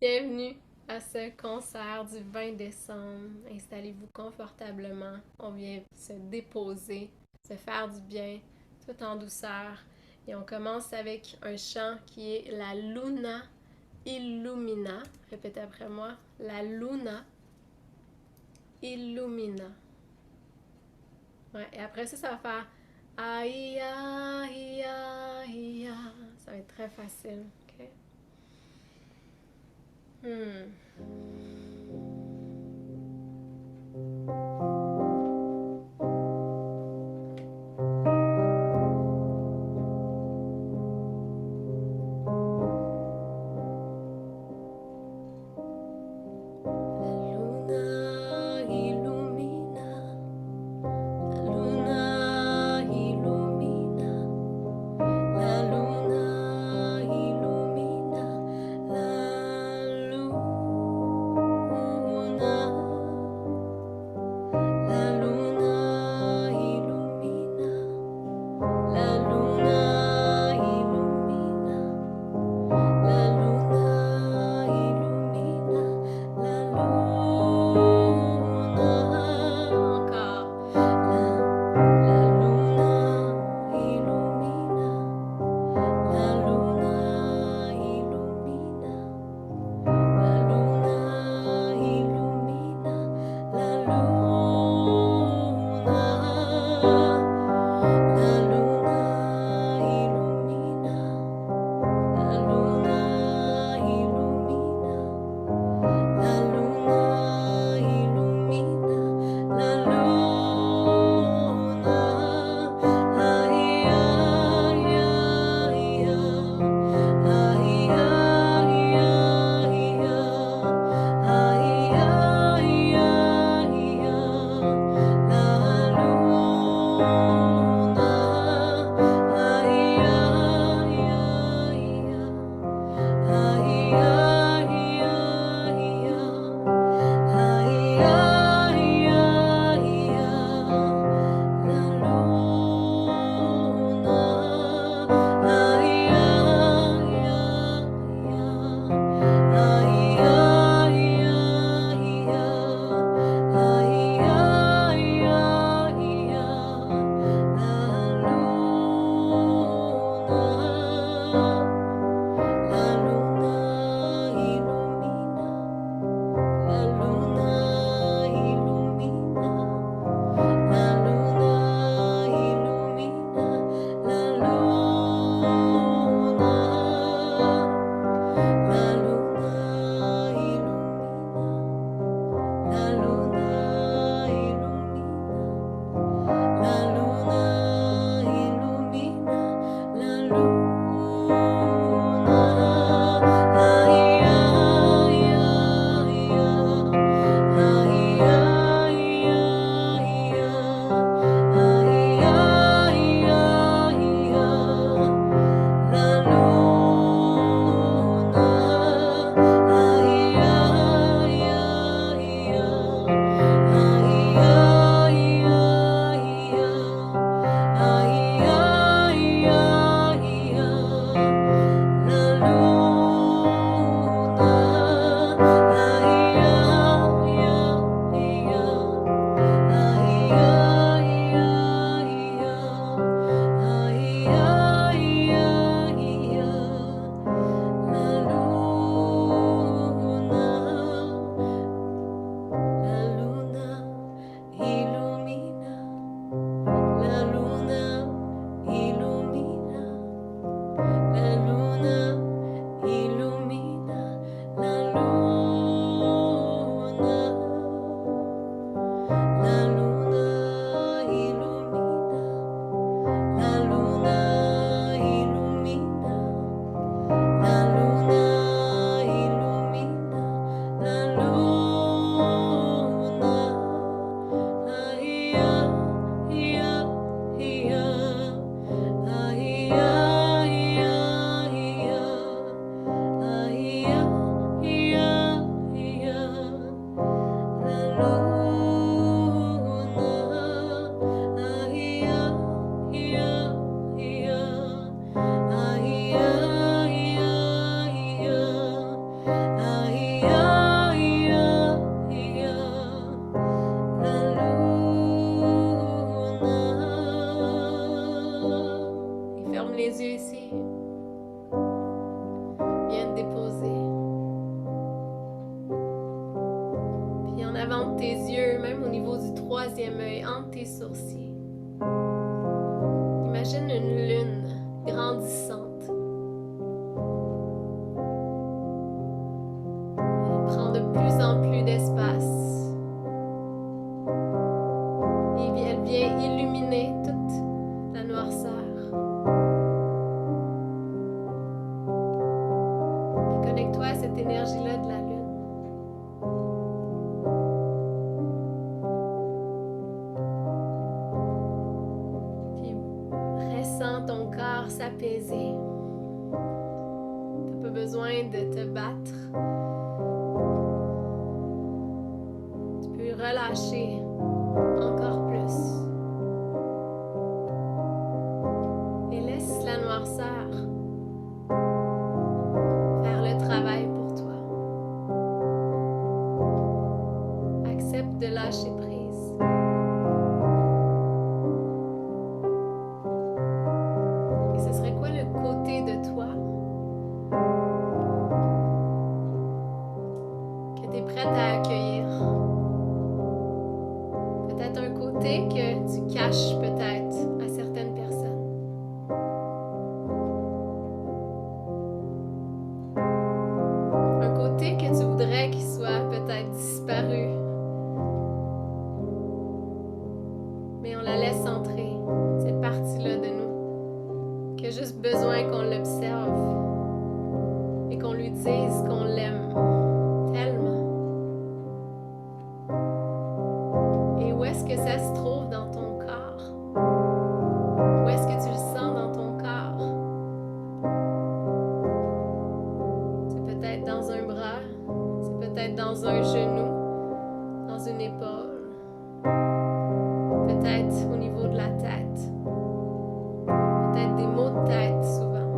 Bienvenue à ce concert du 20 décembre. Installez-vous confortablement. On vient se déposer, se faire du bien, tout en douceur. Et on commence avec un chant qui est la Luna Illumina. Répétez après moi. La Luna Illumina. Ouais, et après ça, ça va faire Aïe, aïe, aïe. Ça va être très facile. OK? Hmm. Luna illumina, la luna illumina, la luna illumina, la luna, tes yeux, même au niveau du troisième œil, entre tes sourcils. Imagine une lune grandissante. Elle prend de plus en plus d'espace. Et elle vient illuminer toute la noirceur. Puis connecte-toi à cette énergie-là de la lune. Ressens ton corps s'apaiser. Tu n'as pas besoin de te battre. Tu peux relâcher encore plus. Et laisse la noirceur faire le travail pour toi. Accepte de lâcher prise. Côté de toi que tu es prête à accueillir. Peut-être un côté que tu caches peut-être à certaines personnes. Un côté que tu voudrais qu'il soit peut-être disparu. Mais on la laisse entrer, cette partie-là de nous. Qui a juste besoin qu'on l'observe et qu'on lui dise qu'on l'aime tellement. Et où est-ce que ça se trouve dans ton corps? Où est-ce que tu le sens dans ton corps? C'est peut-être dans un bras, c'est peut-être dans un genou, dans une épaule, peut-être au niveau de la tête. Peut-être des maux de tête souvent.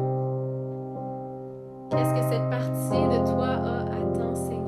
Qu'est-ce que cette partie de toi a à t'enseigner?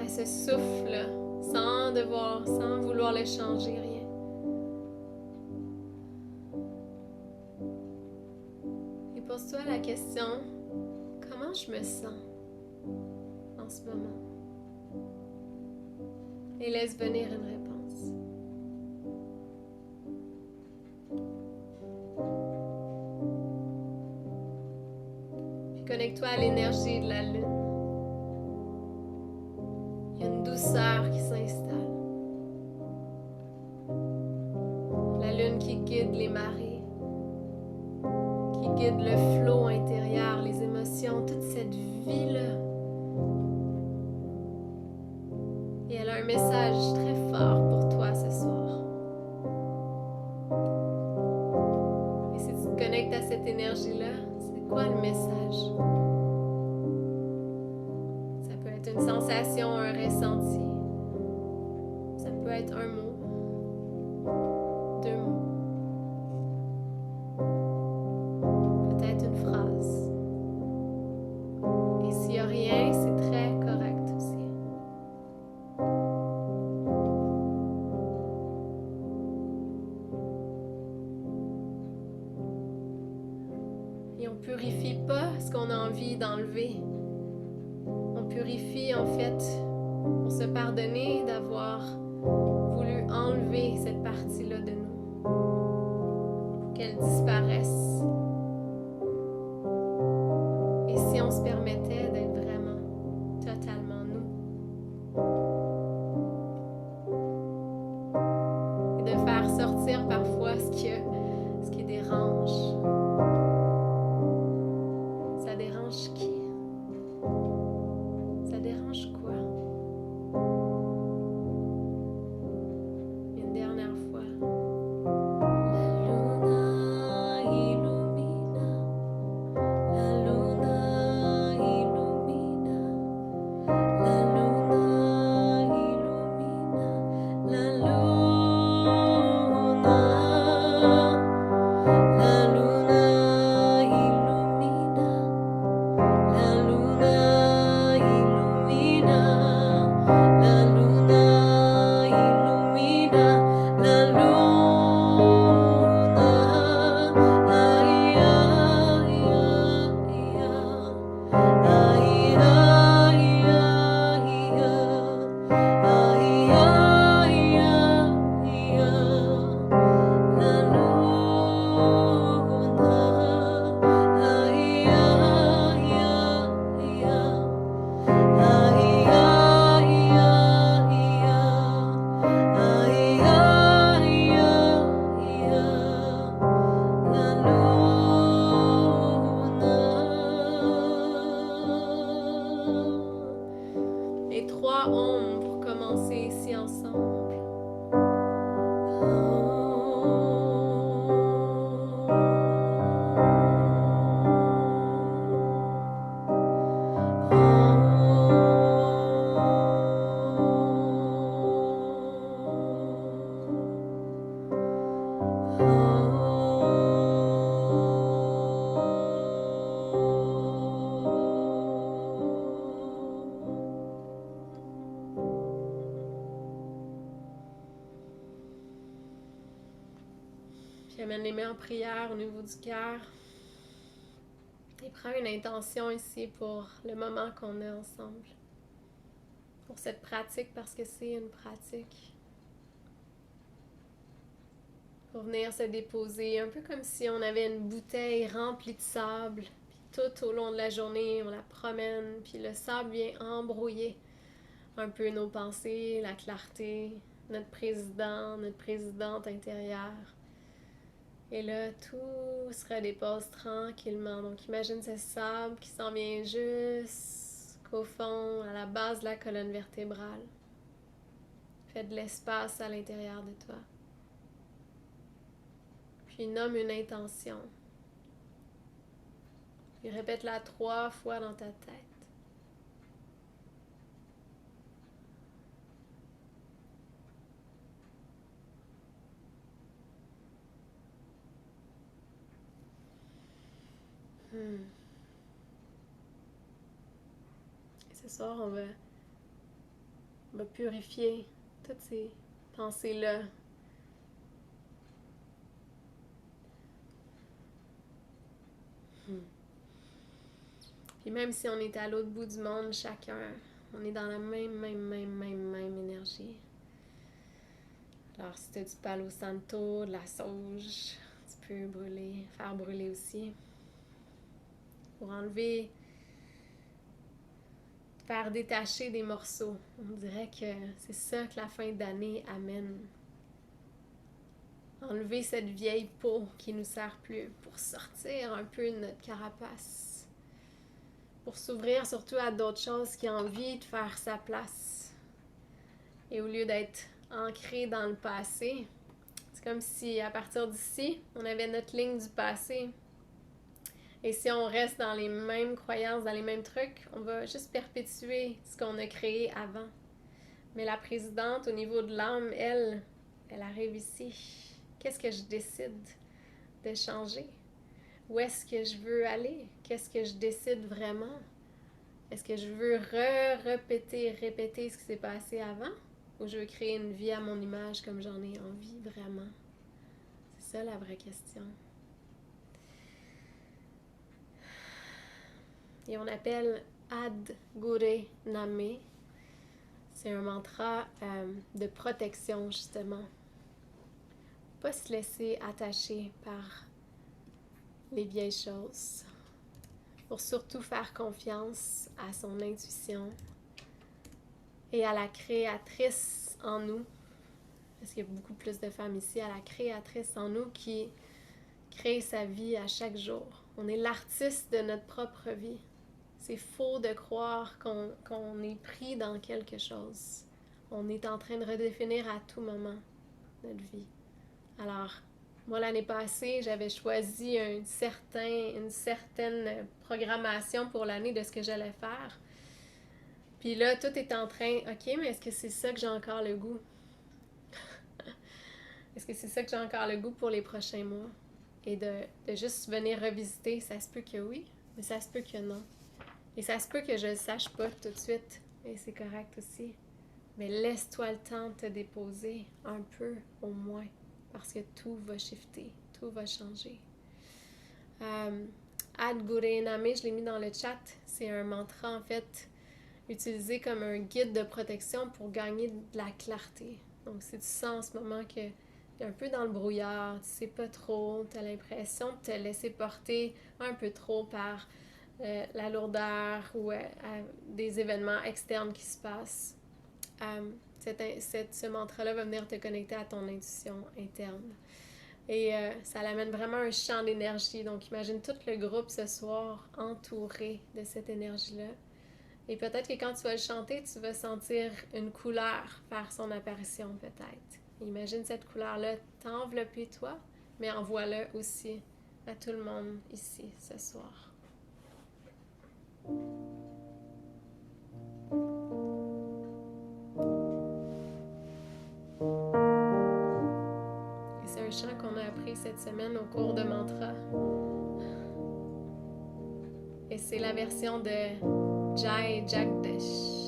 À ce souffle, sans vouloir le changer, rien. Et pose-toi la question, comment je me sens en ce moment? Et laisse venir une réponse. Puis connecte-toi à l'énergie de la lune. Il y a une douceur qui s'installe. La lune qui guide les marées, qui guide le flot intérieur, les émotions, toute cette vie-là. Et elle a un message très fort pour toi ce soir. Et si tu te connectes à cette énergie-là, c'est quoi le message? Ça peut être une sensation, un ressenti. Ça peut être un mot, 2 mots. Peut-être une phrase. Et s'il n'y a rien, c'est très correct aussi. Et on purifie pas ce qu'on a envie d'enlever. On purifie en fait pour se pardonner d'avoir voulu enlever cette partie-là de nous, pour qu'elle disparaisse. Et si on se permettait d'être vraiment, totalement nous, et de faire sortir parfois ce qui dérange. Ça dérange qui? Ça dérange quoi? Une dernière fois. Les 3 ombres pour commencer ici ensemble. J'amène les mains en prière au niveau du cœur. Et prends une intention ici pour le moment qu'on a ensemble. Pour cette pratique, parce que c'est une pratique. Pour venir se déposer, un peu comme si on avait une bouteille remplie de sable. Puis tout au long de la journée, on la promène. Puis le sable vient embrouiller un peu nos pensées, la clarté, notre président, notre présidente intérieure. Et là, tout se redépose tranquillement. Donc, imagine ce sable qui s'en vient jusqu'au fond, à la base de la colonne vertébrale. Fais de l'espace à l'intérieur de toi. Puis nomme une intention. Puis répète-la 3 fois dans ta tête. Et ce soir, on va purifier toutes ces pensées-là. Puis même si on est à l'autre bout du monde, chacun, on est dans la même énergie. Alors, si tu as du palo santo, de la sauge, tu peux faire brûler aussi. Pour enlever, faire détacher des morceaux. On dirait que c'est ça que la fin d'année amène. Enlever cette vieille peau qui nous sert plus pour sortir un peu de notre carapace. Pour s'ouvrir surtout à d'autres choses qui ont envie de faire sa place. Et au lieu d'être ancré dans le passé, c'est comme si à partir d'ici, on avait notre ligne du passé. Et si on reste dans les mêmes croyances, dans les mêmes trucs, on va juste perpétuer ce qu'on a créé avant. Mais la présidente, au niveau de l'âme, elle arrive ici. Qu'est-ce que je décide de changer? Où est-ce que je veux aller? Qu'est-ce que je décide vraiment? Est-ce que je veux répéter ce qui s'est passé avant? Ou je veux créer une vie à mon image comme j'en ai envie vraiment? C'est ça la vraie question. et on appelle Ad Gure Name. C'est un mantra de protection, justement. Pas se laisser attacher par les vieilles choses. Pour surtout faire confiance à son intuition et à la créatrice en nous. Parce qu'il y a beaucoup plus de femmes ici, à la créatrice en nous qui crée sa vie à chaque jour. On est l'artiste de notre propre vie. C'est faux de croire qu'on est pris dans quelque chose. On est en train de redéfinir à tout moment notre vie. Alors, moi, l'année passée, j'avais choisi une certaine programmation pour l'année de ce que j'allais faire. Puis là, tout est en train, OK, mais est-ce que c'est ça que j'ai encore le goût? Est-ce que c'est ça que j'ai encore le goût pour les prochains mois? Et de juste venir revisiter, ça se peut que oui, mais ça se peut que non. Et ça se peut que je ne le sache pas tout de suite, et c'est correct aussi. Mais laisse-toi le temps de te déposer un peu au moins, parce que tout va shifter, tout va changer. Ad Gure Name, je l'ai mis dans le chat, c'est un mantra en fait utilisé comme un guide de protection pour gagner de la clarté. Donc si tu sens en ce moment que t'es un peu dans le brouillard, tu sais pas trop, tu as l'impression de te laisser porter un peu trop par la lourdeur ou des événements externes qui se passent. Ce mantra-là va venir te connecter à ton intuition interne. Et ça l'amène vraiment un champ d'énergie. Donc imagine tout le groupe ce soir entouré de cette énergie-là. Et peut-être que quand tu vas le chanter, tu vas sentir une couleur faire son apparition peut-être. Imagine cette couleur-là t'envelopper toi, mais envoie-le aussi à tout le monde ici ce soir. Et c'est un chant qu'on a appris cette semaine au cours de mantra. Et c'est la version de Jai Jagdish.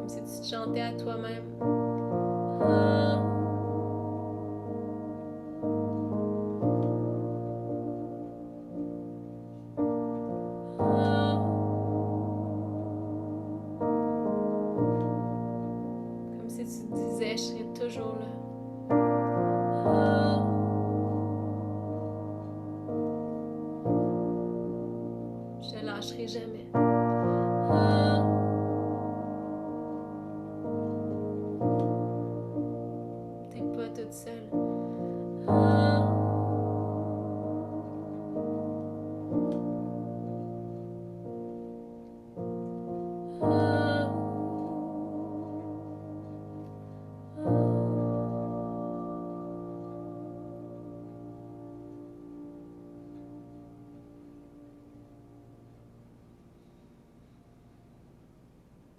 Comme si tu te chantais à toi-même. Comme si tu te disais, je serai toujours là. Je te lâcherai jamais. T'es pas toute seule.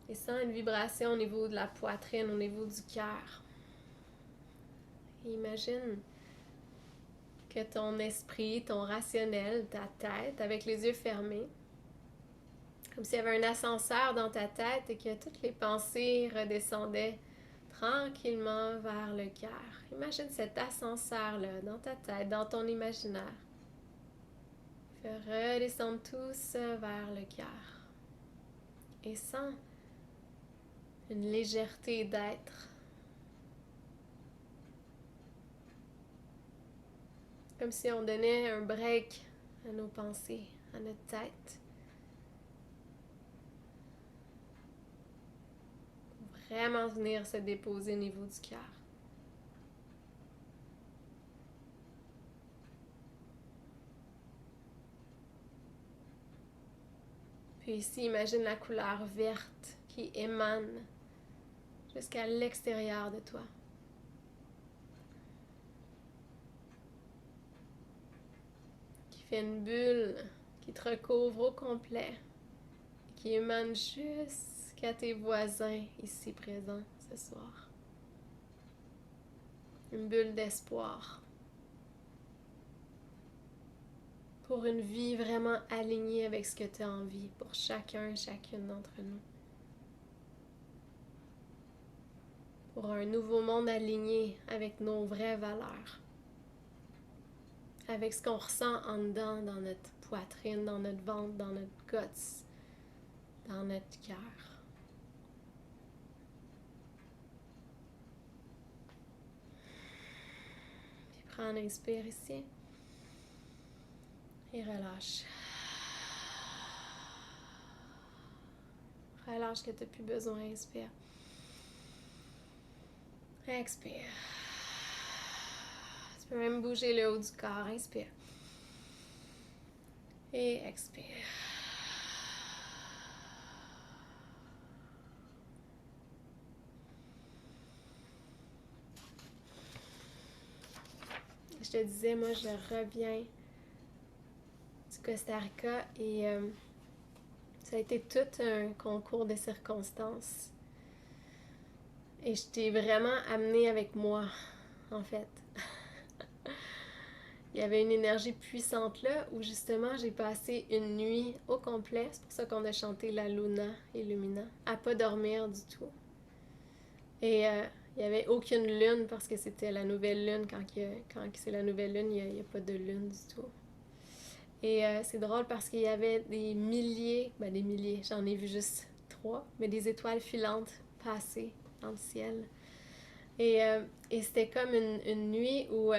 Et sens une vibration au niveau de la poitrine, au niveau du cœur. Imagine que ton esprit, ton rationnel, ta tête, avec les yeux fermés, comme s'il y avait un ascenseur dans ta tête et que toutes les pensées redescendaient tranquillement vers le cœur. Imagine cet ascenseur-là dans ta tête, dans ton imaginaire. Fais redescendre tout ça vers le cœur. Et sens une légèreté d'être. Comme si on donnait un break à nos pensées, à notre tête. Pour vraiment venir se déposer au niveau du cœur. Puis ici, imagine la couleur verte qui émane jusqu'à l'extérieur de toi. Qui fait une bulle qui te recouvre au complet. Qui émane jusqu'à tes voisins ici présents ce soir. Une bulle d'espoir. Pour une vie vraiment alignée avec ce que tu as envie pour chacun, chacune d'entre nous. Pour un nouveau monde aligné avec nos vraies valeurs. Avec ce qu'on ressent en dedans, dans notre poitrine, dans notre ventre, dans notre guts, dans notre cœur. Puis prends un inspire ici. Et relâche. Relâche que tu n'as plus besoin. Inspire. Expire. Tu peux même bouger le haut du corps. Inspire. Et expire. Je te disais, moi, je reviens du Costa Rica et ça a été tout un concours de circonstances. Et je t'ai vraiment amené avec moi, en fait. Il y avait une énergie puissante là où justement j'ai passé une nuit au complet. C'est pour ça qu'on a chanté La Luna Illumina, à pas dormir du tout. Et il n'y avait aucune lune parce que c'était la nouvelle lune. Quand c'est la nouvelle lune, il n'y a pas de lune du tout. Et c'est drôle parce qu'il y avait des milliers, j'en ai vu juste 3, mais des étoiles filantes passer dans le ciel. Et c'était comme une nuit où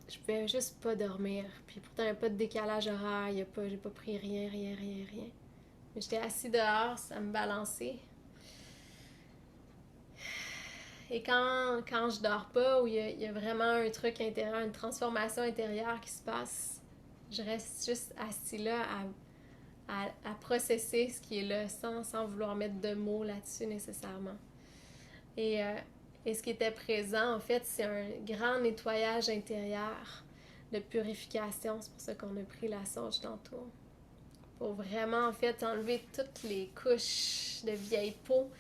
je pouvais juste pas dormir. Puis pourtant, il n'y a pas de décalage horaire, j'ai pas pris rien. Mais j'étais assis dehors, ça me balançait. Et quand je dors pas, où il y a vraiment un truc intérieur, une transformation intérieure qui se passe, je reste juste assis là à processer ce qui est là sans vouloir mettre de mots là-dessus nécessairement. Et ce qui était présent, en fait, c'est un grand nettoyage intérieur de purification. C'est pour ça qu'on a pris la sauge tantôt. Pour vraiment, en fait, enlever toutes les couches de vieille peau.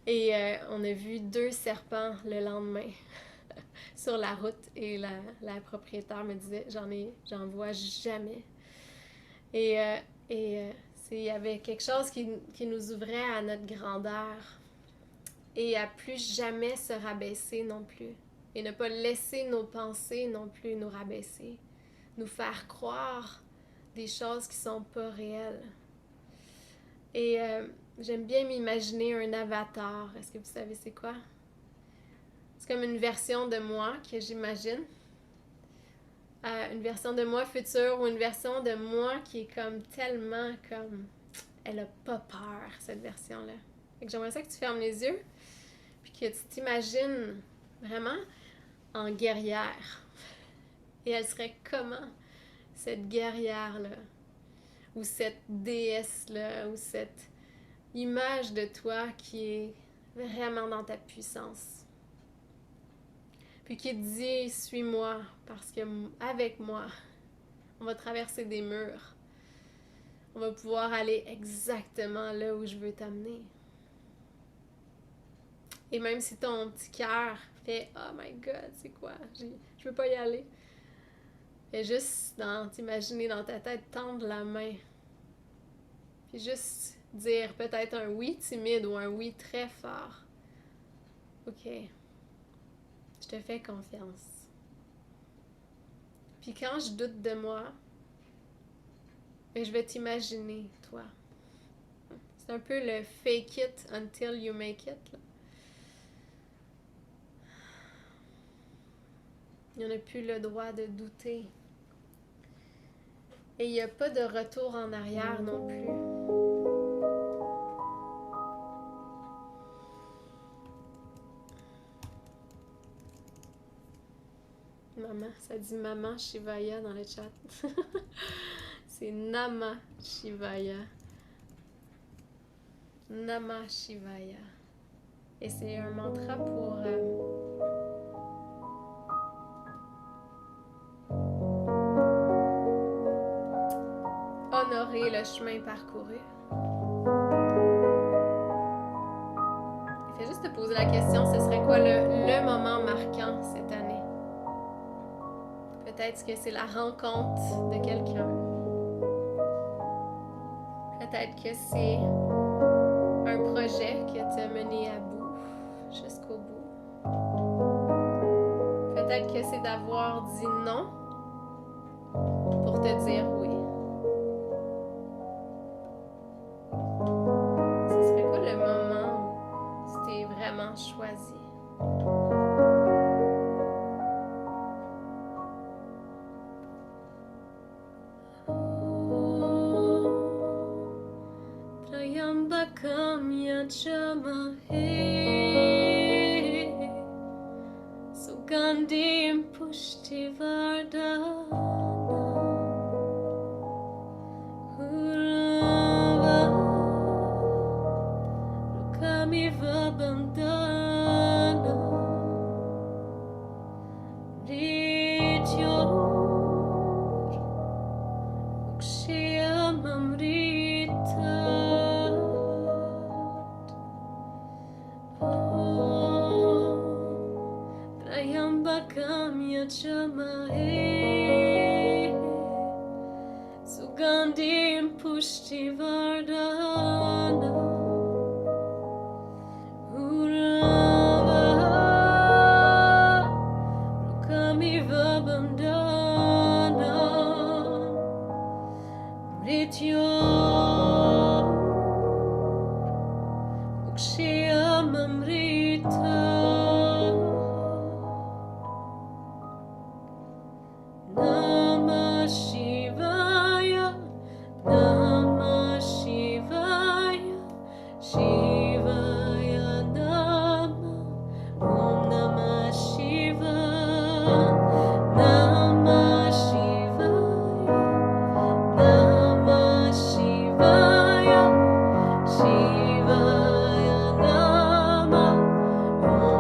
Et on a vu 2 serpents le lendemain sur la route. Et la propriétaire me disait, j'en vois jamais. Et Il y avait quelque chose qui nous ouvrait à notre grandeur et à plus jamais se rabaisser non plus. Et ne pas laisser nos pensées non plus nous rabaisser. Nous faire croire des choses qui sont pas réelles. Et j'aime bien m'imaginer un avatar. Est-ce que vous savez c'est quoi? C'est comme une version de moi que j'imagine. Une version de moi future ou une version de moi qui est comme tellement comme... Elle a pas peur, cette version-là. Fait que j'aimerais ça que tu fermes les yeux puis que tu t'imagines vraiment en guerrière. Et elle serait comment, cette guerrière-là? Ou cette déesse-là? Ou cette image de toi qui est vraiment dans ta puissance? Puis qui te dit, suis-moi, parce que avec moi, on va traverser des murs. On va pouvoir aller exactement là où je veux t'amener. Et même si ton petit cœur fait « Oh my God, c'est quoi? Je veux pas y aller. » Et juste t'imaginer dans ta tête tendre la main. Puis juste dire peut-être un oui timide ou un oui très fort. OK. Je te fais confiance. Puis quand je doute de moi, je vais t'imaginer, toi. C'est un peu le fake it until you make it. Là. Il n'y en a plus le droit de douter. Et il n'y a pas de retour en arrière non plus. Maman, ça dit Maman Shivaya dans le chat. C'est Nama Shivaya. Nama Shivaya. Et c'est un mantra pour honorer le chemin parcouru. Fais juste te poser la question, ce serait quoi le moment marquant cette année? Peut-être que c'est la rencontre de quelqu'un. Peut-être que c'est un projet qui t'a mené à bout, jusqu'au bout. Peut-être que c'est d'avoir dit non pour te dire oui. Ce serait quoi le moment où tu t'es vraiment choisi? Trayambakam yajamahe Sugandhim pushtivardhana Urava Rukamiva bandhana Mrityor Ukshiyamamrita Trayambakam yajamahe Sugandhim pushtivardhana Urava Rukamiva bandhana Mrityor Ukshiyamamrita Namah Shivaya, Namah Shivaya, Shivaya Namah, Om Namah Shivaya, Namah Shivaya, Namah Shivaya, Shivaya Namah, Om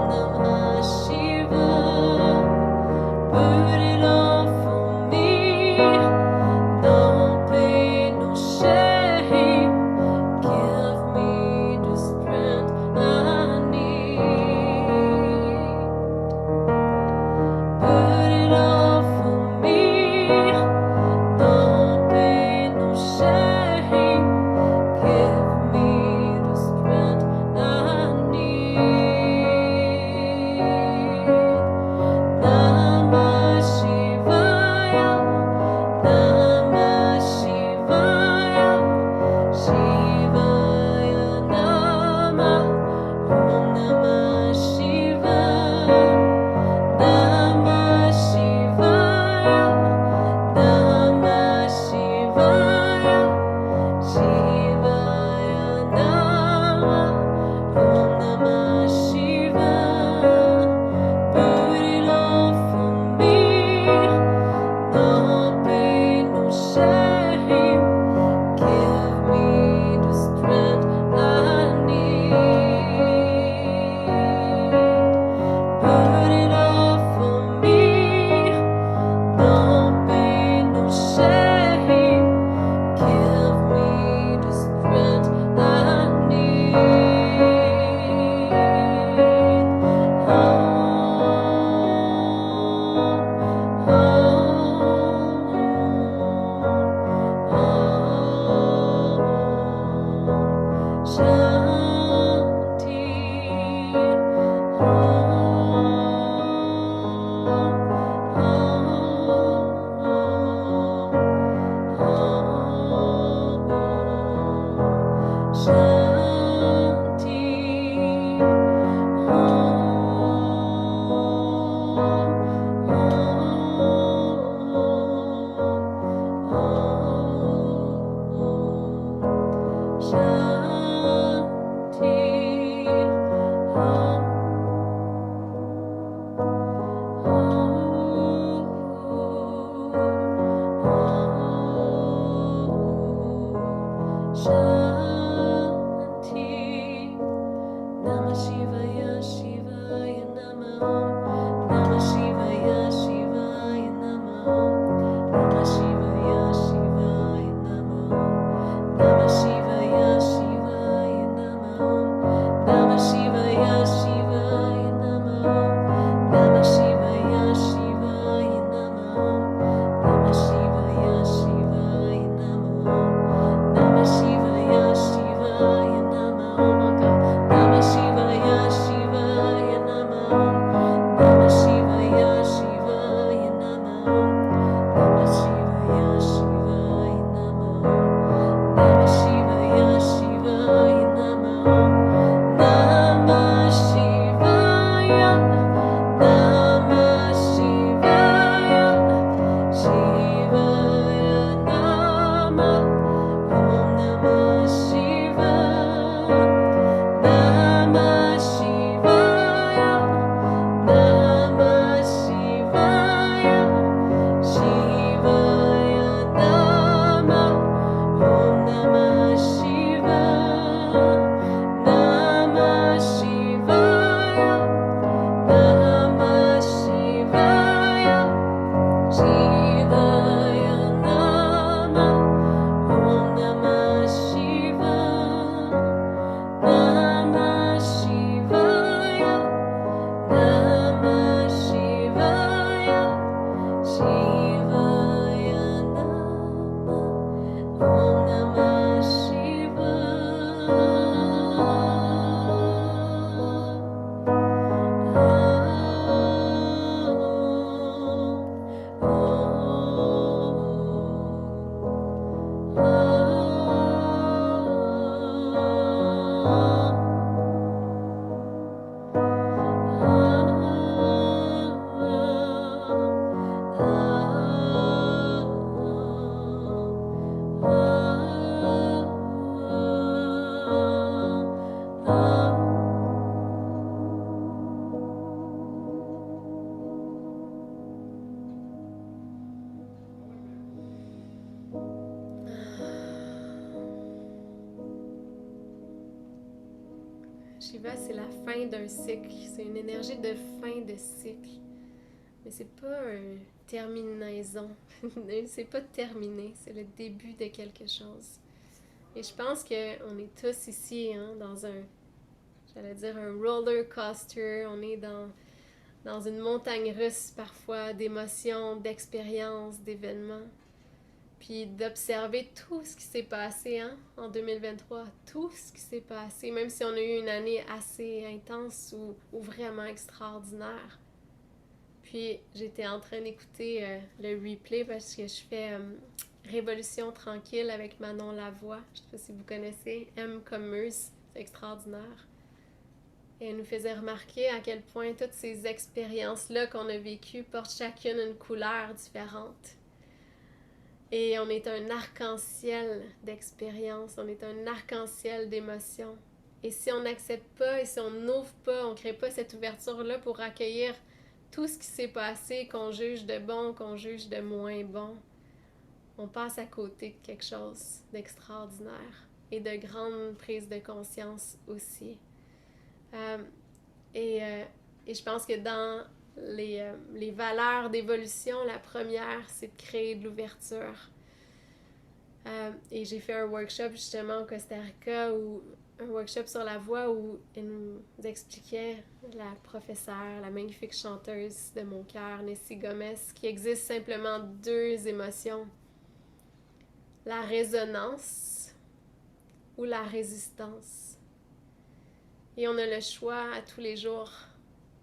Namah Shivaya, Shivaya Namah. Namah Shivaya, Shivaya Namah. Namah Shivaya, Shivaya Namah. Namah Shivaya, Shivaya Namah. Namah Shivaya, Shivaya Namah. Namah Shivaya, Shivaya Namah. Namah Shivaya, Shivaya Namah. Namah Shivaya, Shivaya Namah. Namah Shivaya, Shivaya Namah. Namah Shivaya, Shivaya Namah. Namah Shivaya, Shivaya Namah. Namah Shivaya, Shivaya Namah. Namah Shivaya, Namah Shivaya, Shivaya Namah. Om Namah Shivaya, Namah Shivaya, Namah Shivaya, Shivaya Namah. Om Namah Shivaya, Namah Shivaya, Namah Shivaya, Shivaya Namah. Om Namah Shivaya, Namah Shivaya, Namah Shivaya, Shivaya Namah. Om Namah Shiva, c'est la fin d'un cycle. C'est une énergie de fin de cycle. Mais c'est pas une terminaison. C'est pas terminé. C'est le début de quelque chose. Et je pense qu'on est tous ici dans j'allais dire un roller coaster. On est dans une montagne russe parfois d'émotions, d'expériences, d'événements. Puis d'observer tout ce qui s'est passé en 2023, tout ce qui s'est passé, même si on a eu une année assez intense ou vraiment extraordinaire. Puis j'étais en train d'écouter le replay parce que je fais Révolution tranquille avec Manon Lavoie. Je ne sais pas si vous connaissez, M comme Meuse, c'est extraordinaire. Et elle nous faisait remarquer à quel point toutes ces expériences-là qu'on a vécues portent chacune une couleur différente. Et on est un arc-en-ciel d'expériences, on est un arc-en-ciel d'émotions. Et si on n'accepte pas et si on n'ouvre pas, on ne crée pas cette ouverture-là pour accueillir tout ce qui s'est passé, qu'on juge de bon, qu'on juge de moins bon, on passe à côté de quelque chose d'extraordinaire et de grandes prises de conscience aussi. Et je pense que dans les valeurs d'évolution, la première, c'est de créer de l'ouverture. Et j'ai fait un workshop justement au Costa Rica, un workshop sur la voix où elle nous expliquait, la professeure, la magnifique chanteuse de mon cœur, Nessie Gomez, qu'il existe simplement deux émotions, la résonance ou la résistance. Et on a le choix à tous les jours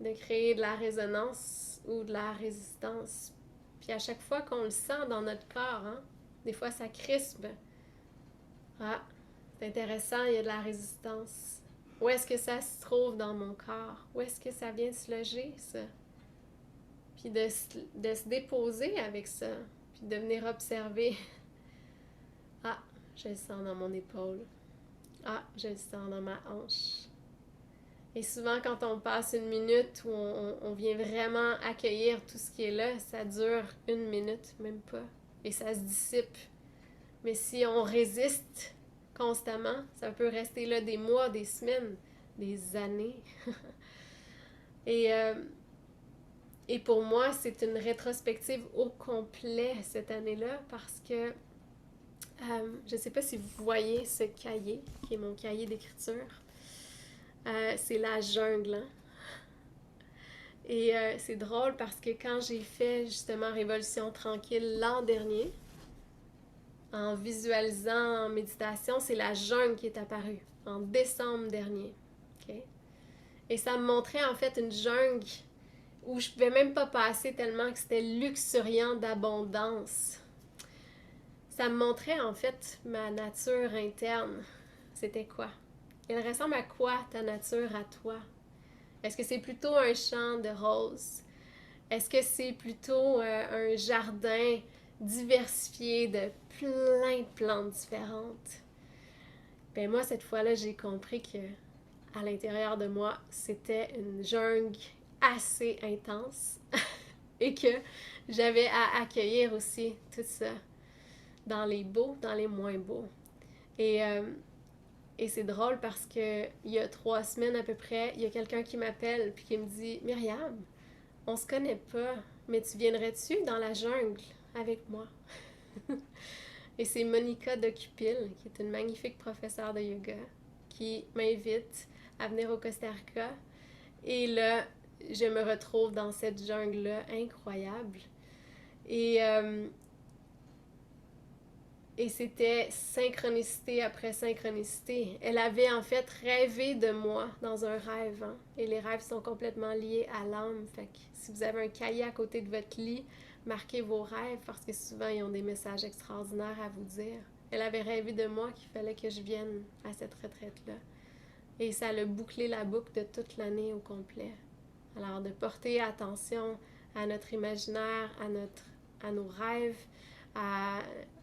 de créer de la résonance ou de la résistance. Puis à chaque fois qu'on le sent dans notre corps, des fois ça crispe. Ah, c'est intéressant, il y a de la résistance. Où est-ce que ça se trouve dans mon corps? Où est-ce que ça vient se loger, ça? Puis de se déposer avec ça, puis de venir observer. Ah, je le sens dans mon épaule. Ah, je le sens dans ma hanche. Et souvent, quand on passe une minute où on vient vraiment accueillir tout ce qui est là, ça dure une minute, même pas. Et ça se dissipe. Mais si on résiste constamment, ça peut rester là des mois, des semaines. des années. et, et pour moi, c'est une rétrospective au complet cette année-là parce que je ne sais pas si vous voyez ce cahier, qui est mon cahier d'écriture. C'est la jungle, hein? Et c'est drôle parce que quand j'ai fait justement Révolution tranquille l'an dernier, en visualisant en méditation, c'est la jungle qui est apparue en décembre dernier. Okay? Et ça me montrait en fait une jungle où je pouvais même pas passer tellement que c'était luxuriant d'abondance. Ça me montrait en fait ma nature interne. C'était quoi? Elle ressemble à quoi ta nature à toi? Est-ce que c'est plutôt un champ de roses? Est-ce que c'est plutôt un jardin diversifié de plein de plantes différentes? Ben moi, cette fois-là, j'ai compris que à l'intérieur de moi, c'était une jungle assez intense et que j'avais à accueillir aussi tout ça, dans les beaux, dans les moins beaux. Et, euh, et c'est drôle parce que il y a 3 semaines à peu près, il y a quelqu'un qui m'appelle puis qui me dit « Myriam, on se connaît pas, mais tu viendrais-tu dans la jungle avec moi? » Et c'est Monica Docupil, qui est une magnifique professeure de yoga, qui m'invite à venir au Costa Rica. Et là, je me retrouve dans cette jungle-là incroyable. Et, euh, et c'était synchronicité après synchronicité. Elle avait en fait rêvé de moi dans un rêve. Hein? Et les rêves sont complètement liés à l'âme. Fait que si vous avez un cahier à côté de votre lit, marquez vos rêves parce que souvent ils ont des messages extraordinaires à vous dire. Elle avait rêvé de moi qu'il fallait que je vienne à cette retraite-là. Et ça a bouclé la boucle de toute l'année au complet. Alors de porter attention à notre imaginaire, à nos rêves,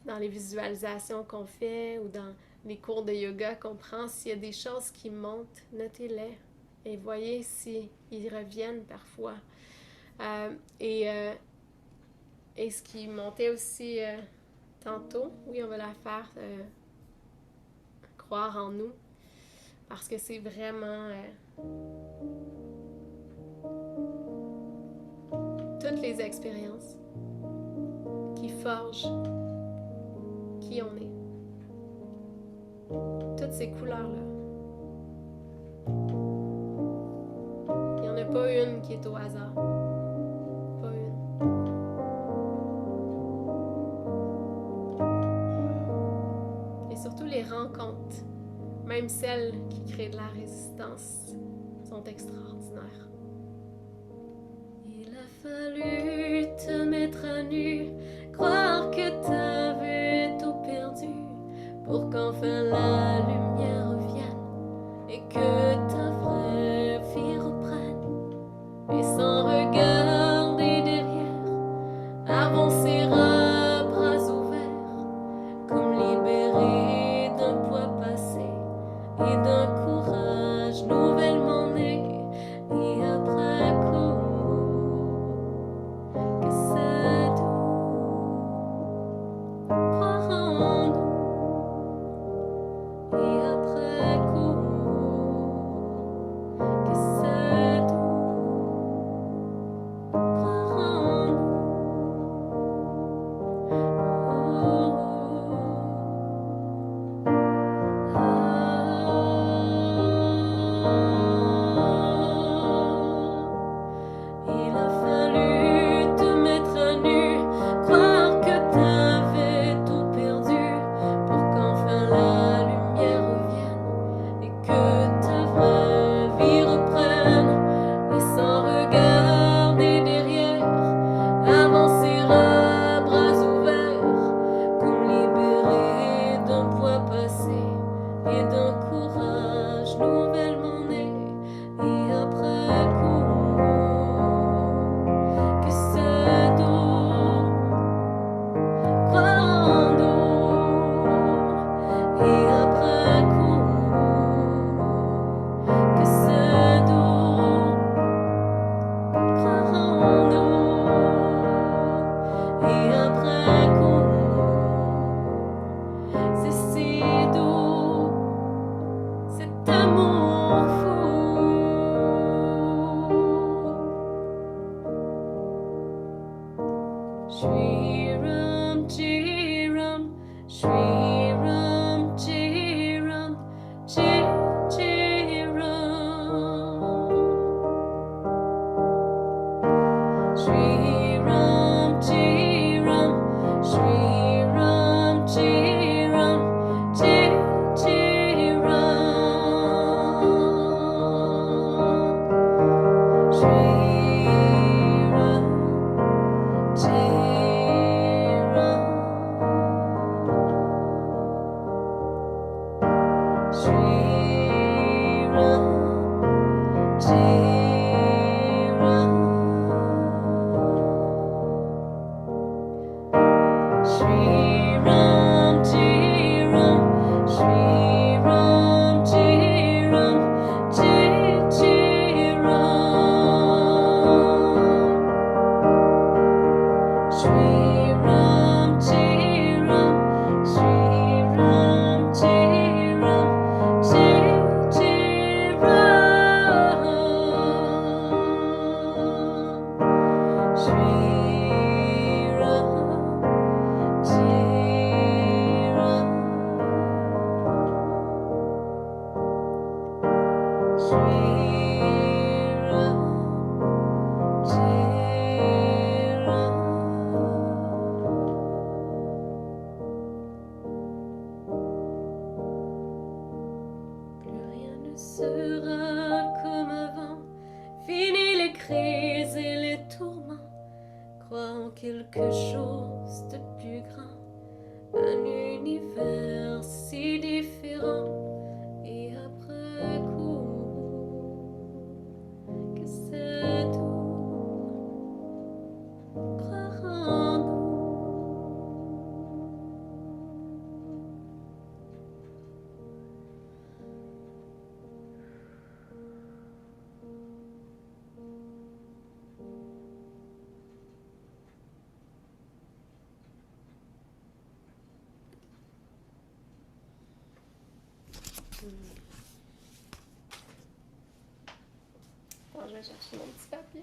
dans les visualisations qu'on fait ou dans les cours de yoga qu'on prend, s'il y a des choses qui montent, notez-les et voyez s'ils reviennent parfois. Euh, et, euh, et ce qui montait aussi tantôt, oui, on va la faire croire en nous parce que c'est vraiment toutes les expériences qui forgent qui on est. Toutes ces couleurs-là. Il n'y en a pas une qui est au hasard. Pas une. Et surtout les rencontres, même celles qui créent de la résistance, sont extraordinaires. Il a fallu te mettre à nu, croire que t'avais tout perdu, pour qu'enfin la lumière revienne et que ta vraie vie reprenne. Et sans regarder derrière, avancer à bras ouverts, comme libéré d'un poids passé et d'un courage nouvellement né. Et après coup, que c'est doux, croire en nous. Et après coup, Quelque chose de plus grand, un univers si différent, et après coup, que c'est tout, croire en nous. Bon, je vais chercher mon petit papier.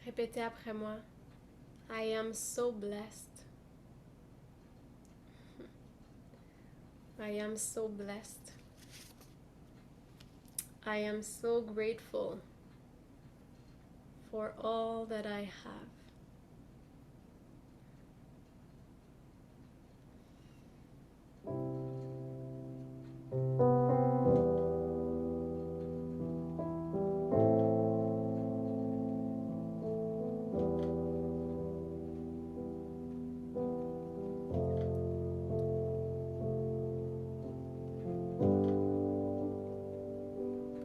Répétez après moi. I am so blessed. I am so blessed. I am so grateful for all that I have.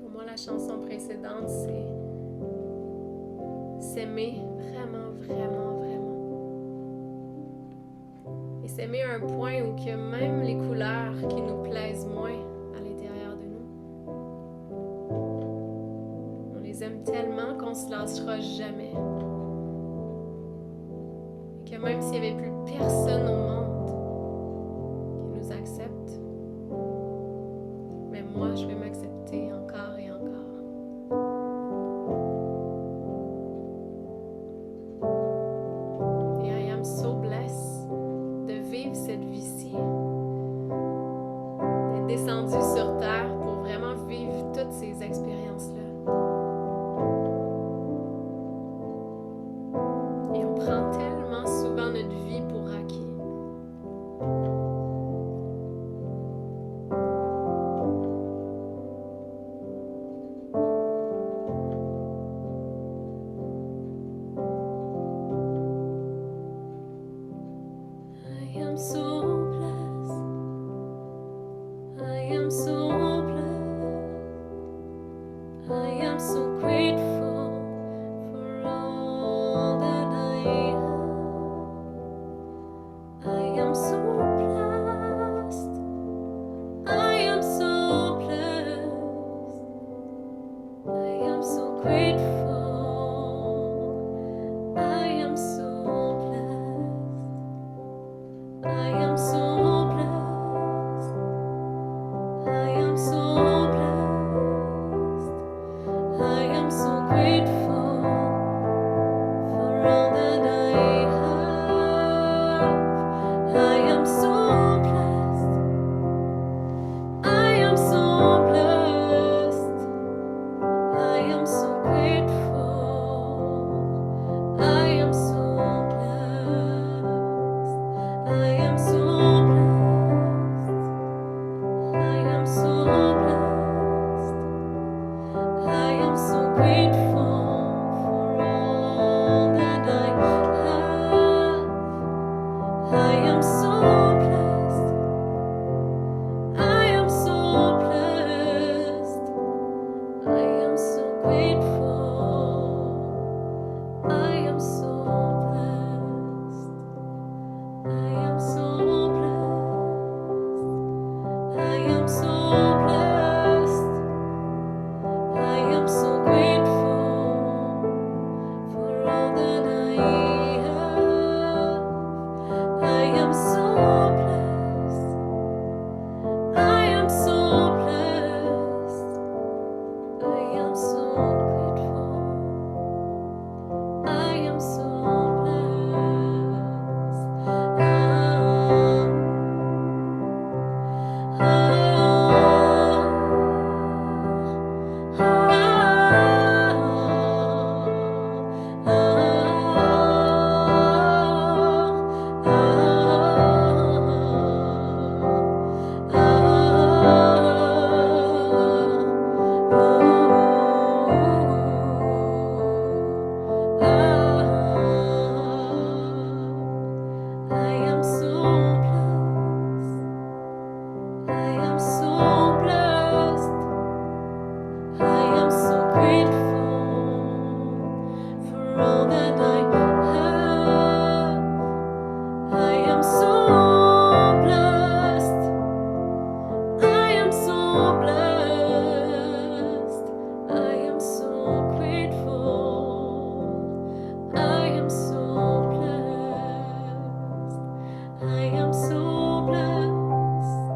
Pour moi, la chanson précédente, c'est s'aimer vraiment, vraiment, vraiment. Et s'aimer à un point où que même les couleurs qui nous plaisent moins à l'intérieur de nous, on les aime tellement qu'on se lassera jamais. Et que même s'il n'y avait plus personne au monde qui nous accepte, mais moi, je vais m'accepter encore et encore. Et I am so blessed de vivre cette vie-ci, d'être descendu sur Terre pour vraiment vivre toutes ces expériences-là. Et on prend tellement souvent notre vie pour acquis. I am so blessed. I am so blessed. I am so grateful for all that I have. I am so blessed. I am so blessed. I am so grateful. I am so blessed. I am so blessed. I am so blessed. I am so grateful for all that I for all that I have. I am so blessed. I am so blessed. I am so grateful. I am so blessed. I am so blessed.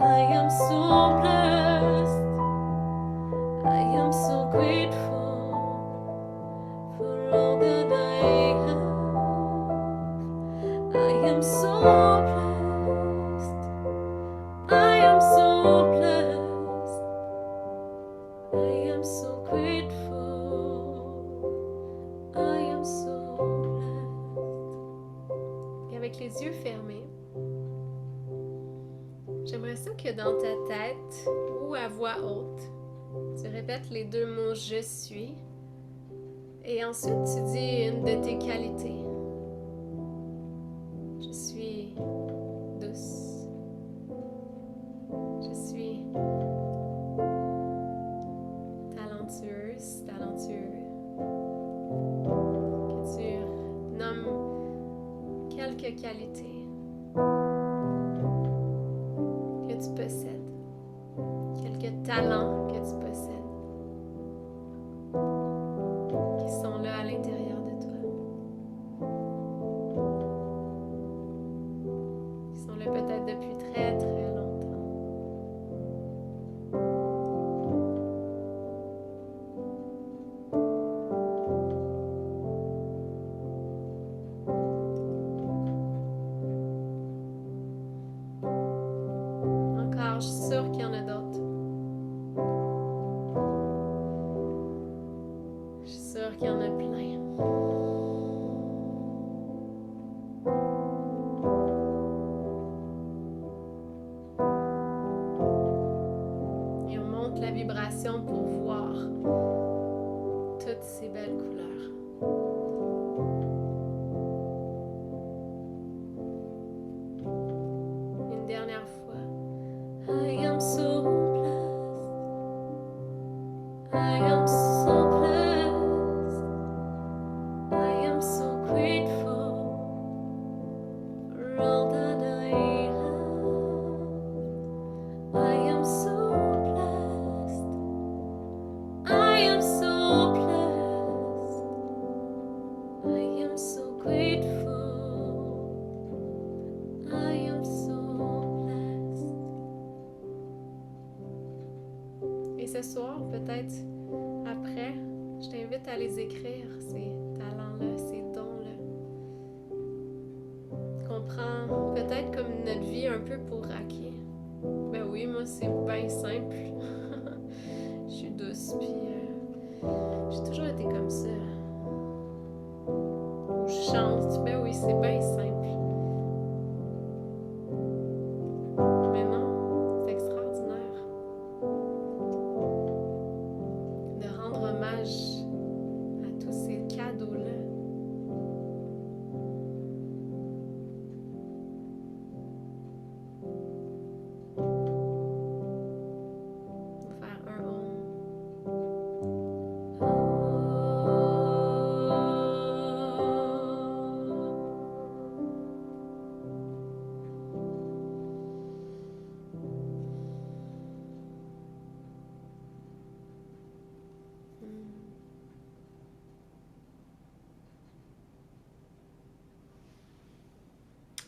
I am so blessed. I am so grateful for all that I have. I am so blessed. I am so blessed. I am so grateful. I am so blessed. Et avec les yeux fermés, j'aimerais ça que dans ta tête ou à voix haute, tu répètes les deux mots je suis et ensuite tu dis une de tes qualités. Je suis douce. Je suis talentueuse, talentueux. Que tu nommes quelques qualités que tu possèdes, quelques talents que tu possèdes, qui sont là à l'intérieur de toi, qui sont là peut-être depuis très très longtemps. Encore, je suis sûre qu'il y en a d'autres. Je suis sûre qu'il y en a plein. Et on monte la vibration pour voir toutes ces belles couleurs. Une dernière fois. I am so blessed. I am so blessed. I am so grateful for all that I have. I am so blessed. I am so blessed. I am so grateful. I am so blessed. Et ce soir, peut-être après, je t'invite à les écrire, ces talents-là, ces dons-là. Qu'on prend peut-être comme notre vie un peu pour acquis. Ben oui, moi c'est bien simple. Je suis douce, puis j'ai toujours été comme ça. Ou je chante, ben oui, c'est bien simple. Mais non, c'est extraordinaire de rendre hommage à tous ces cadeaux-là. On va faire un home.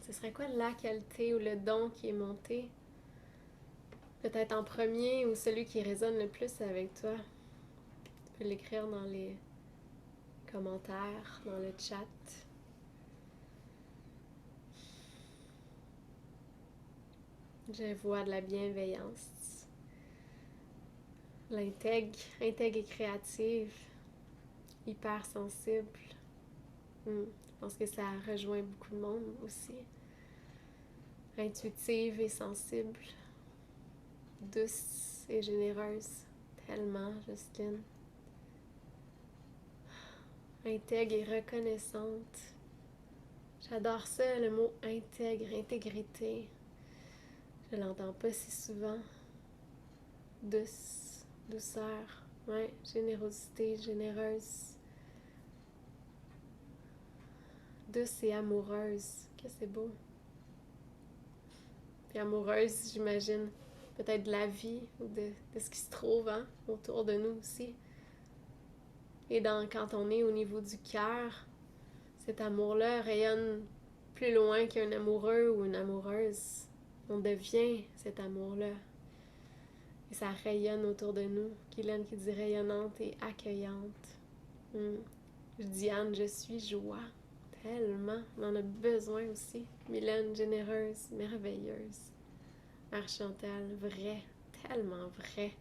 Ce serait quoi la qualité ou le don qui est monté? Peut-être en premier ou celui qui résonne le plus avec toi. Tu peux l'écrire dans les commentaires, dans le chat. Je vois de la bienveillance. L'intègre et créative. Hyper sensible. Je pense que ça rejoint beaucoup de monde aussi. Intuitive et sensible. Douce et généreuse. Tellement, Justine. Intègre et reconnaissante. J'adore ça, le mot intègre, intégrité. Je l'entends pas si souvent. Douce, douceur, ouais, générosité, généreuse. douce et amoureuse. Que c'est beau. Puis amoureuse, j'imagine, peut-être de la vie ou de ce qui se trouve hein, autour de nous aussi. Et quand on est au niveau du cœur, cet amour-là rayonne plus loin qu'un amoureux ou une amoureuse. On devient cet amour-là. Et ça rayonne autour de nous. Guylaine qui dit rayonnante et accueillante. Diane, je suis joie. Tellement. On en a besoin aussi. Mylène, généreuse, merveilleuse. Mère Chantal, vrai. Tellement vrai.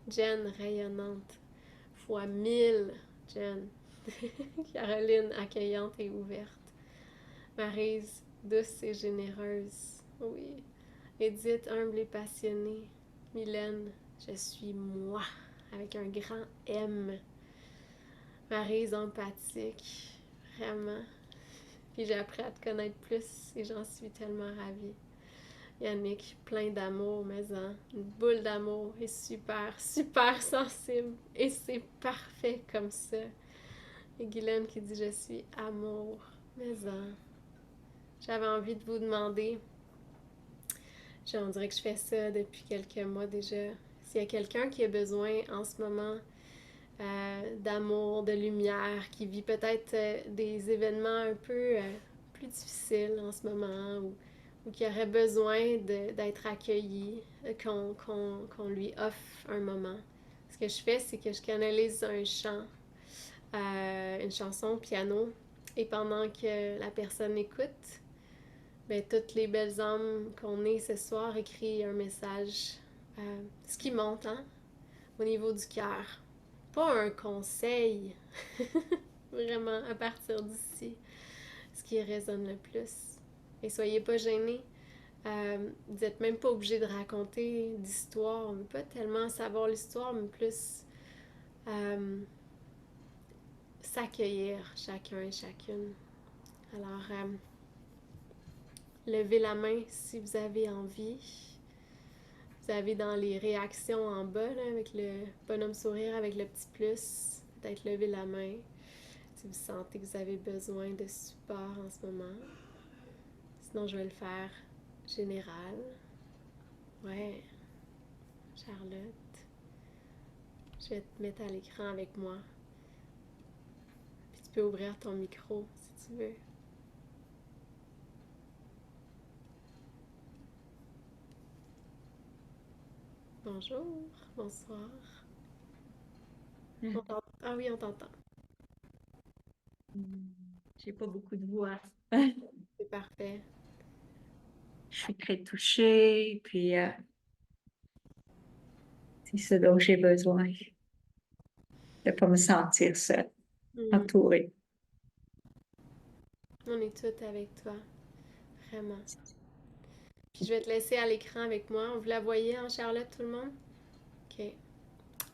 Jen, rayonnante. Fois 1000, Jen. Caroline, accueillante et ouverte. Maryse, douce et généreuse. Oui. Edith, humble et passionnée. Mylène, je suis moi, avec un grand M. Maryse, empathique. Vraiment. Puis j'ai appris à te connaître plus et j'en suis tellement ravie. Yannick, plein d'amour, mais une boule d'amour et super, super sensible. Et c'est parfait comme ça. Et Guylaine qui dit je suis amour, mais j'avais envie de vous demander, on dirait que je fais ça depuis quelques mois déjà, s'il y a quelqu'un qui a besoin en ce moment d'amour, de lumière, qui vit peut-être des événements un peu plus difficiles en ce moment ou qui aurait besoin d'être accueilli, qu'on lui offre un moment. Ce que je fais, c'est que je canalise un chant, une chanson piano, et pendant que la personne écoute, ben, toutes les belles âmes qu'on est ce soir écrit un message, ce qui monte, hein, au niveau du cœur. Pas un conseil, vraiment, à partir d'ici, ce qui résonne le plus. Et soyez pas gênés. Vous n'êtes même pas obligé de raconter d'histoire. On ne veut pas tellement savoir l'histoire, mais plus s'accueillir chacun et chacune. Alors, levez la main si vous avez envie. Vous avez dans les réactions en bas, là, avec le bonhomme sourire, avec le petit plus, peut-être lever la main si vous sentez que vous avez besoin de support en ce moment. Sinon, je vais le faire général. Ouais, Charlotte. Je vais te mettre à l'écran avec moi. Puis tu peux ouvrir ton micro si tu veux. Bonjour, bonsoir. Ah oui, on t'entend. J'ai pas beaucoup de voix. C'est parfait. Je suis très touchée, puis c'est ce dont j'ai besoin, de ne pas me sentir seule, entourée. On est toutes avec toi, vraiment. Puis je vais te laisser à l'écran avec moi. Vous la voyez, hein, Charlotte, tout le monde? OK.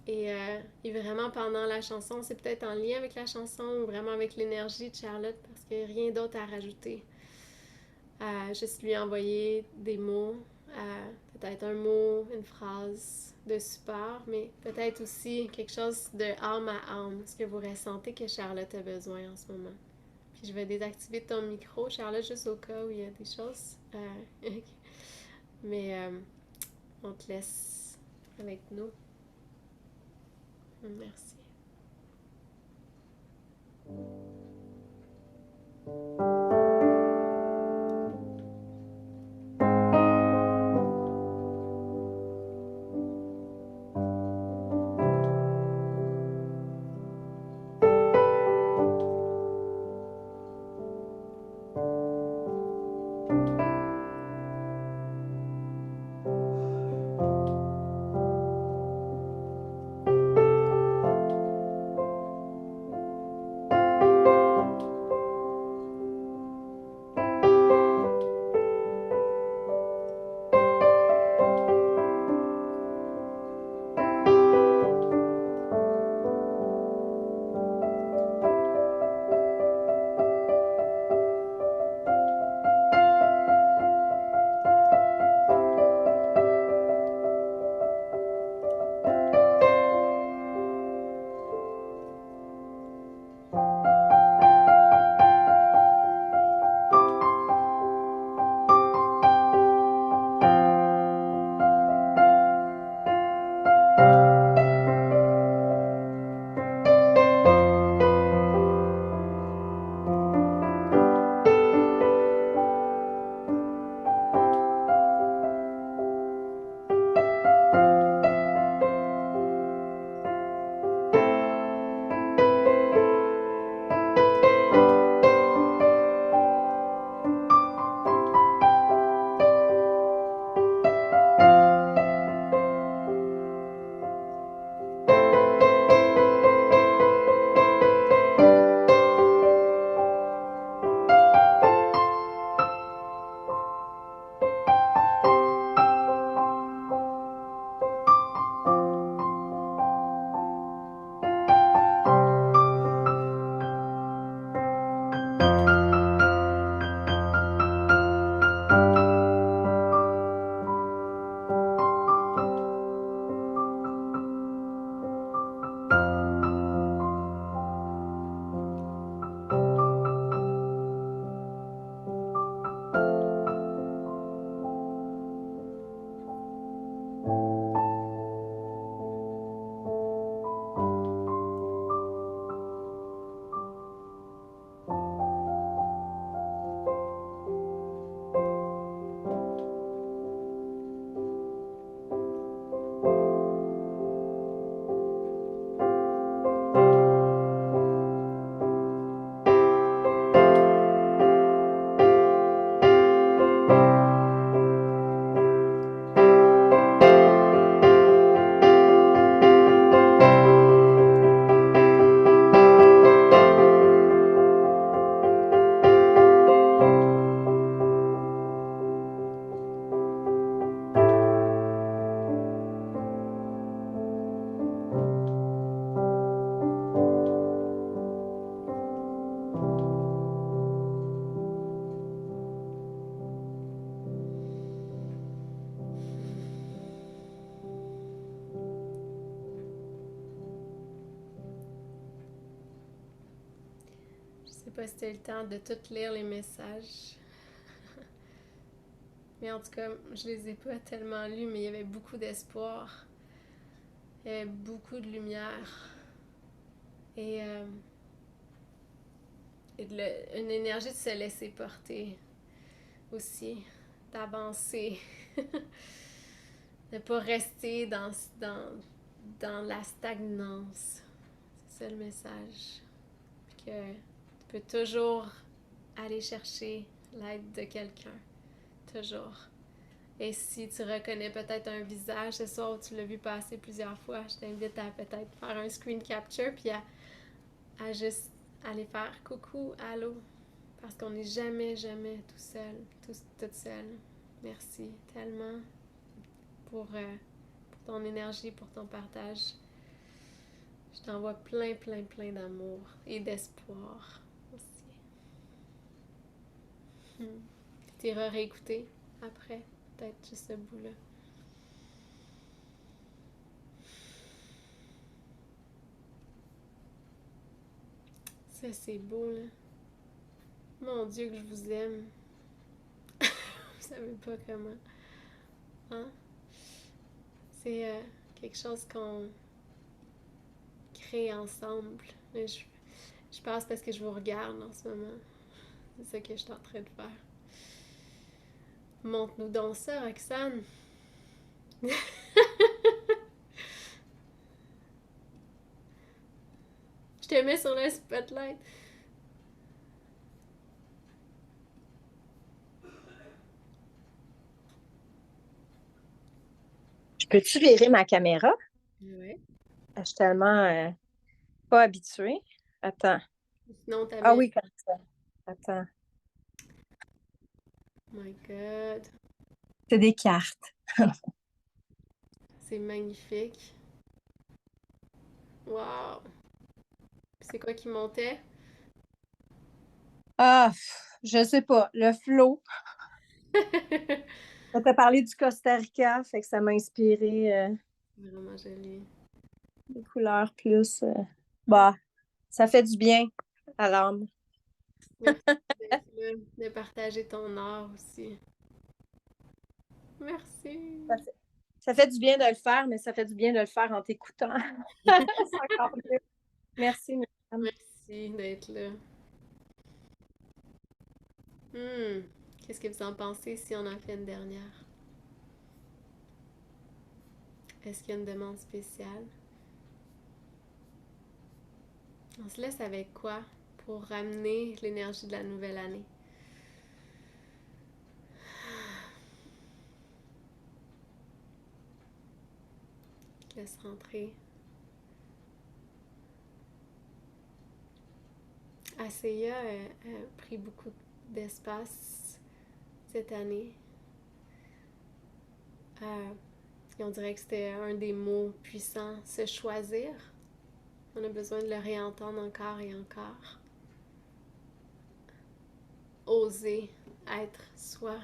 Et vraiment, pendant la chanson, c'est peut-être en lien avec la chanson ou vraiment avec l'énergie de Charlotte parce qu'il n'y a rien d'autre à rajouter. Juste lui envoyer des mots, peut-être un mot, une phrase de support, mais peut-être aussi quelque chose de âme à âme, ce que vous ressentez que Charlotte a besoin en ce moment. Puis je vais désactiver ton micro, Charlotte, juste au cas où il y a des choses. Mais on te laisse avec nous. Merci. sais pas si tu as eu le temps de tout lire les messages. Mais en tout cas, je les ai pas tellement lus, mais il y avait beaucoup d'espoir. Il y avait beaucoup de lumière. Et, une énergie de se laisser porter aussi, d'avancer. De ne pas rester dans la stagnance. C'est ça le message. Puis que tu peux toujours aller chercher l'aide de quelqu'un. Toujours. Et si tu reconnais peut-être un visage ce soir où tu l'as vu passer plusieurs fois, je t'invite à peut-être faire un screen capture puis à juste aller faire coucou, allô. Parce qu'on n'est jamais, jamais tout seul, toute seule. Merci tellement pour ton énergie, pour ton partage. Je t'envoie plein, plein, plein d'amour et d'espoir aussi. Tu iras réécouter après, peut-être juste ce bout-là. Ça, c'est beau, là. Mon Dieu, que je vous aime. Vous savez pas comment. Hein? C'est quelque chose qu'on crée ensemble. Je pense parce que je vous regarde en ce moment. C'est ça que je suis en train de faire. Montre-nous donc ça, Roxane. Je te mets sur le spotlight. Peux-tu virer ma caméra? Ouais. Je suis tellement pas habituée. Attends. Sinon, t'as Ah mis... oui, comme ça. Attends. My God. C'est des cartes. C'est magnifique. Wow. C'est quoi qui montait? Ah, je sais pas. Le flow. On t'a parlé du Costa Rica, fait que ça m'a inspiré Vraiment joli. des couleurs plus. Bah, ça fait du bien à l'âme. Merci d'être là, de partager ton art aussi. Merci. Ça fait du bien de le faire, mais ça fait du bien de le faire en t'écoutant. C'est encore mieux. Merci, Myriam. Merci d'être là. Qu'est-ce que vous en pensez si on en fait une dernière? Est-ce qu'il y a une demande spéciale? On se laisse avec quoi pour ramener l'énergie de la nouvelle année? Je te laisse rentrer. ACIA a pris beaucoup d'espace cette année. Et on dirait que c'était un des mots puissants, se choisir. On a besoin de le réentendre encore et encore. Oser être soi.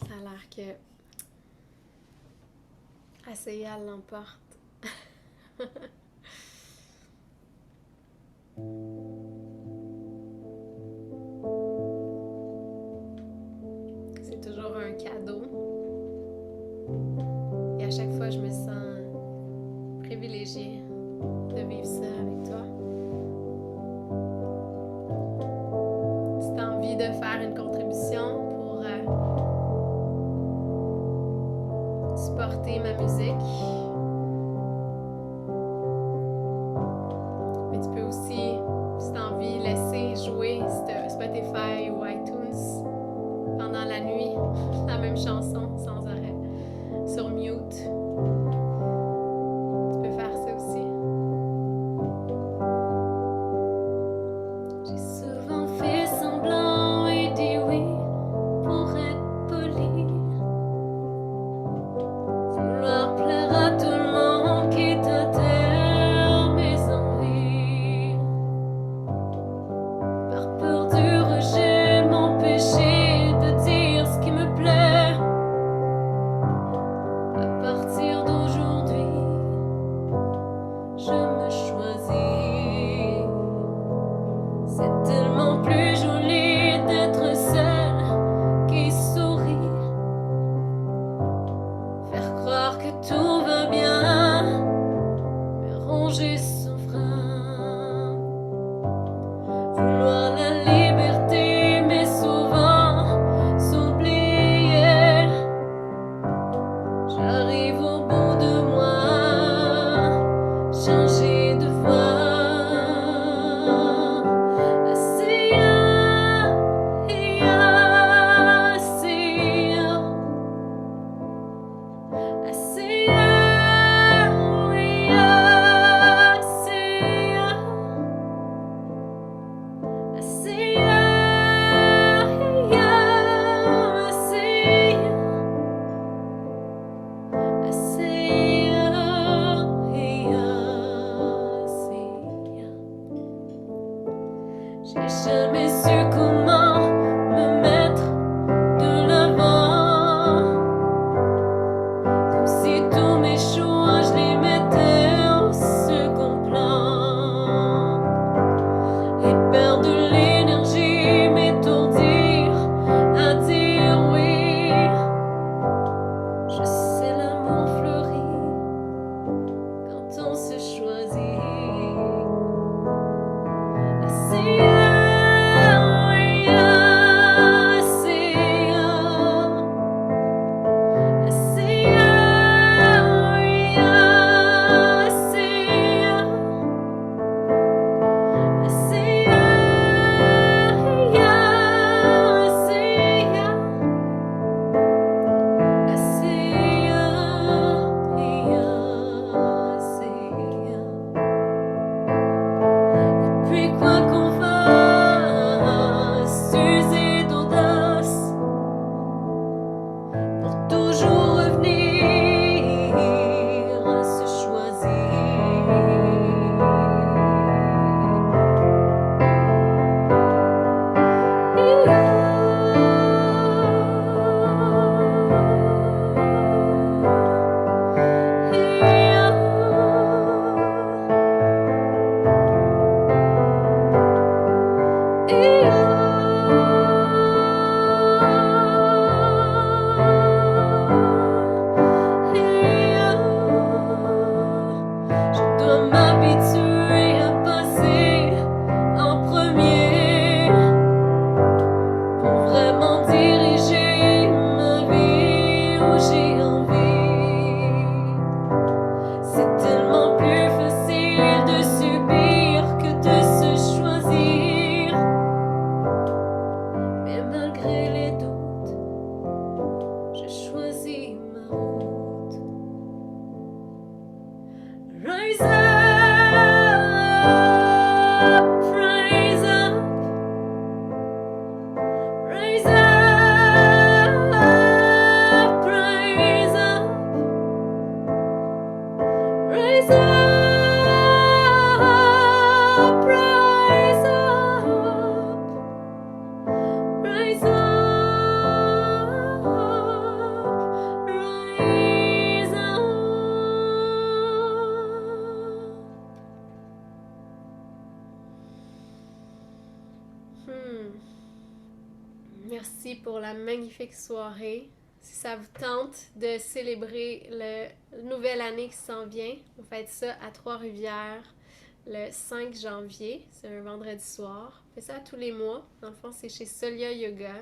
Ça a l'air que ACIA l'emporte. C'est toujours un cadeau. Et à chaque fois, je me sens privilégiée de vivre ça avec toi. Si tu as envie de faire une contribution pour supporter ma musique, mais tu peux aussi, si tu as envie, laisser jouer Spotify ou iTunes pendant la nuit, la même chanson sans arrêt, sur mute. Tu peux faire ça aussi. J'ai souvent fait semblant et dit oui pour être poli, vouloir plaire à tout jamais su comment me mettre de l'avant. Comme si tous mes choix, je les mettais en second plan. Et perdre de l'énergie, m'étourdir à dire oui. Je sais l'amour fleurit quand on se choisit. I see puis quoi qu'on fasse, user d'audace pour toujours revenir à se Je dois m'habituer à passer en premier pour vraiment diriger ma vie où j'ai envie. C'est tellement plus facile de subir que de se choisir. Mais malgré les doutes, je choisis ma route. Rise up, rise up, rise up, rise up, rise up, rise up, rise up, rise up. Merci pour la magnifique soirée. Si ça vous tente de célébrer le nouvelle année qui s'en vient, on fête ça à Trois-Rivières le 5 janvier. C'est un vendredi soir. On fait ça tous les mois. Dans le fond, c'est chez Solia Yoga.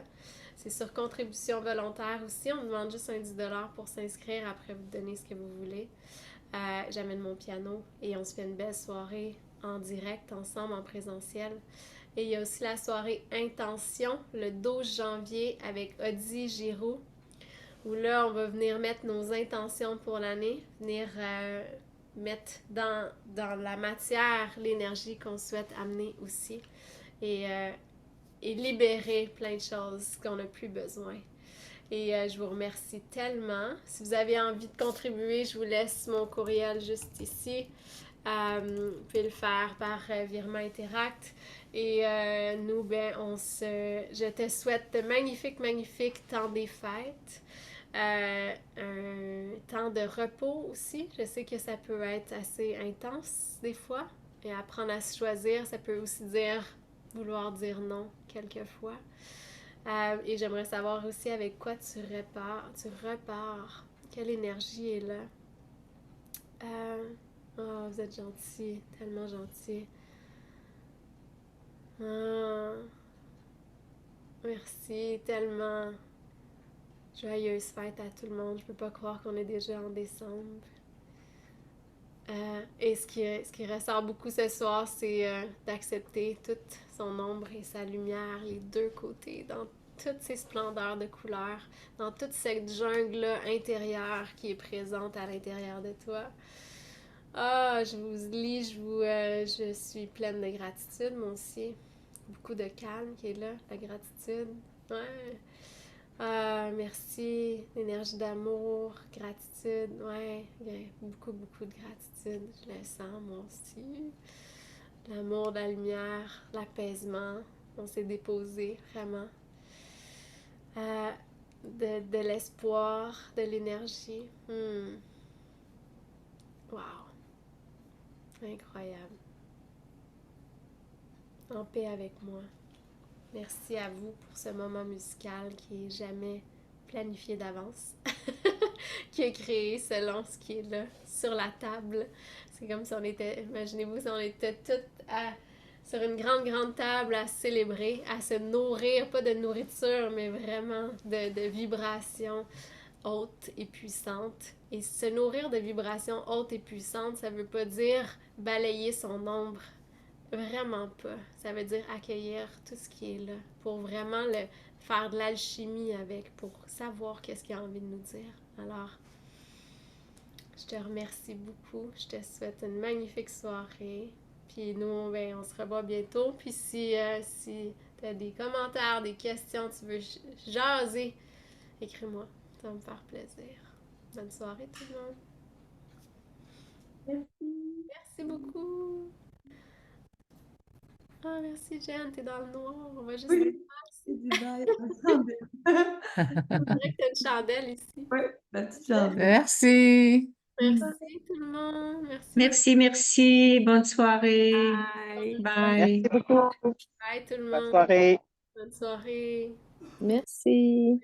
C'est sur contribution volontaire aussi. On demande juste un 10$ pour s'inscrire. Après, vous donnez ce que vous voulez. J'amène mon piano et on se fait une belle soirée en direct ensemble, en présentiel. Et il y a aussi la soirée Intention, le 12 janvier, avec Audie Giroux, où là, on va venir mettre nos intentions pour l'année, venir mettre dans la matière l'énergie qu'on souhaite amener aussi, et libérer plein de choses qu'on n'a plus besoin. Et je vous remercie tellement. Si vous avez envie de contribuer, je vous laisse mon courriel juste ici. Vous pouvez le faire par virement Interact. Et nous, je te souhaite de magnifiques temps des fêtes. Un temps de repos aussi. Je sais que ça peut être assez intense des fois. Et apprendre à se choisir, ça peut aussi vouloir dire non quelquefois. Et j'aimerais savoir aussi avec quoi tu repars. Quelle énergie est là. Oh, vous êtes gentils, tellement gentils. Merci, tellement. Joyeuse fête à tout le monde. Je peux pas croire qu'on est déjà en décembre. Et ce qui ressort beaucoup ce soir, c'est d'accepter toute son ombre et sa lumière, les deux côtés, dans toutes ces splendeurs de couleurs, dans toute cette jungle intérieure qui est présente à l'intérieur de toi. Je vous lis, je suis pleine de gratitude, moi aussi. Beaucoup de calme qui est là, la gratitude. Ouais. Merci, l'énergie d'amour, gratitude, ouais, beaucoup de gratitude, je le sens moi aussi. L'amour, la lumière, l'apaisement, On s'est déposé vraiment. De l'espoir, de l'énergie. Wow. Incroyable. En paix avec moi. Merci à vous pour ce moment musical qui est jamais planifié d'avance, qui est créé selon ce qui est là, sur la table. C'est comme si on était, imaginez-vous, si on était toutes sur une grande, grande table à célébrer, à se nourrir, pas de nourriture, mais vraiment de vibrations hautes et puissantes. Et se nourrir de vibrations hautes et puissantes, ça veut pas dire balayer son ombre. Vraiment pas. Ça veut dire accueillir tout ce qui est là, pour vraiment faire de l'alchimie avec, pour savoir qu'est-ce qu'il a envie de nous dire. Alors, je te remercie beaucoup. Je te souhaite une magnifique soirée. Puis nous, ben, on se revoit bientôt. Puis si tu as des commentaires, des questions, tu veux jaser, écris-moi. Ça va me faire plaisir. Bonne soirée tout le monde. Merci. Merci beaucoup. Ah, merci Jeanne, t'es dans le noir. On va juste... Oui, On du bail, attendez. dirait que t'as une chandelle ici. Oui, la petite chandelle. Merci. Merci tout le monde. Merci. Merci, merci. Bonne soirée. Bye. Bye. Merci beaucoup. Bye tout le Bonne monde. soirée. Bonne soirée. Merci.